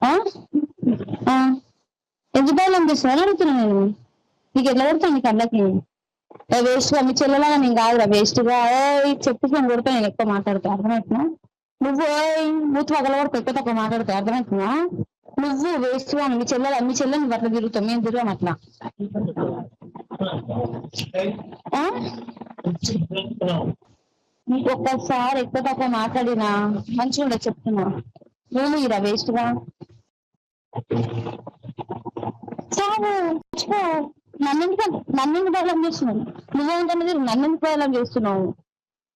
ఆ ఆ ఎందుకు బయలు చేస్తున్నాను అడుగుతున్నా నేను. నీకు ఎట్లా కొడతాను నీ కళ్ళకి? వేస్ట్ గా మీ చెల్లెలాగా నేను కాదురా వేస్ట్ గా చెప్పుకొని కొడితే నేను ఎక్కువ మాట్లాడితే అర్థమవుతున్నా. నువ్వు మూతి పగల కూడా ఎక్కువ తక్కువ మాట్లాడితే అర్థమవుతున్నా. నువ్వు వేస్ట్ గా మీ చెల్లెని అట్లా తిరుగుతాం, మేము తిరగం అట్లా. నీకు ఒక్కసారి ఎక్కువ తక్కువ మాట్లాడినా మంచిగా ఉండదు చెప్తున్నా. నువ్వు ఇరా వేస్ట్ గా చాలు నన్నెందుకు డెవలప్ చేస్తున్నావు? నువ్వేంటనేది నన్నెందుకు డెవలప్ చేస్తున్నావు?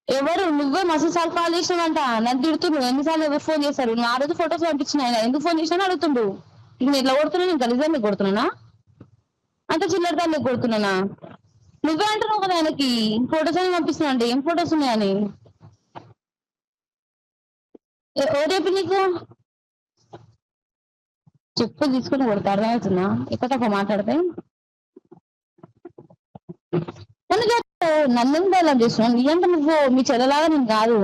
ఎవరు నువ్వే మస్తు సార్లు కాల్ చేసినావంట, నన్ను తిడుతున్నావు. ఎన్నిసార్లు ఎవరు ఫోన్ చేశారు? నువ్వు ఆ రోజు ఫొటోస్ పంపించిన ఆయన ఎందుకు ఫోన్ చేసినా అడుగుతుండు. ఇక నేను ఎట్లా కొడుతున్నా? నేను గలీజాన్ని కొడుతున్నానా అంటే చిల్లర దాన్ని కొడుతున్నానా? నువ్వే అంటున్నావు కదా ఆయనకి ఫొటోస్ అని పంపిస్తున్నా అంటే ఏం ఫొటోస్ ఉన్నాయని. రేపు నీకు చెప్పు తీసుకుని కొడతా అర్థమవుతున్నా. ఎక్కువ తక్కువ మాట్లాడితే నన్ను డైలాగ్ చేస్తున్నావు. నీ అంటే నువ్వు మీ చెల్లెలాగా నేను కాదు.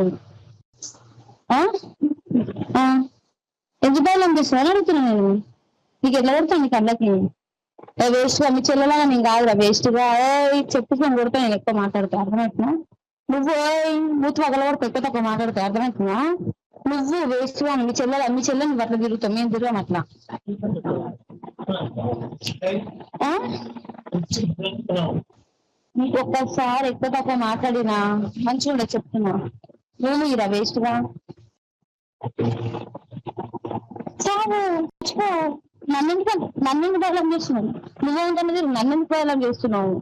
ఎందుకు డైలాగ్ చేస్తున్నావు అడుగుతున్నా నేను. నీకు ఎట్లా కొడతాను నీ కళ్ళకి? వేస్ట్ గా మీ చెల్లెలాగా నేను కాదురా వేస్ట్ గా చెప్పుకొని కొడితే నేను ఎక్కువ మాట్లాడితే అర్థమవుతున్నా. నువ్వు మూతి పగల కూడా ఎక్కువ తక్కువ మాట్లాడితే అర్థమవుతున్నా. నువ్వు వేస్ట్ గా మీ చెల్లెని అట్లా తిరుగుతాం, మేము తిరగం అట్లా. నీకు ఒక్కసారి ఎక్కువ తక్కువ మాట్లాడినా మంచిగా ఉండదు చెప్తున్నా. నువ్వు ఇరా వేస్ట్ గా చాలు నన్నెందుకు డెవలప్ చేస్తున్నావు? నువ్వేంటనేది నన్నెందుకు డెవలప్ చేస్తున్నావు?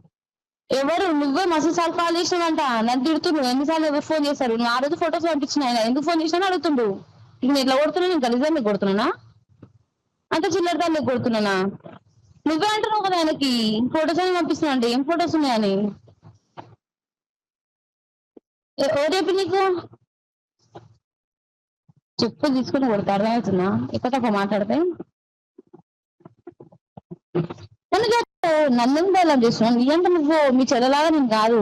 ఎవరు నువ్వే మస్తు సార్లు కాల్ చేసినావంట, నన్ను తిడుతున్నావు. ఎన్నిసార్లు ఎవరు ఫోన్ చేశారు? నువ్వు ఆ రోజు ఫొటోస్ పంపించిన ఆయన ఎందుకు ఫోన్ చేసినా అడుగుతుండు. ఇక నేను ఎట్లా కొడుతున్నా? నేను గలీజాన్ని కొడుతున్నానా అంటే చిల్లర దాన్ని కొడుతున్నానా? నువ్వే అంటున్నావు కదా ఆయనకి ఫొటోస్ అని పంపిస్తున్నా అంటే ఏం ఫొటోస్ ఉన్నాయని. రేపు నీకు చెప్పు తీసుకుని కొడతా అర్థమవుతున్నా. ఎక్కువ తక్కువ మాట్లాడితే నన్ను డైలాగ్ చేస్తున్నావు. నీ అంటే నువ్వు మీ చెల్లెలాగా నేను కాదు.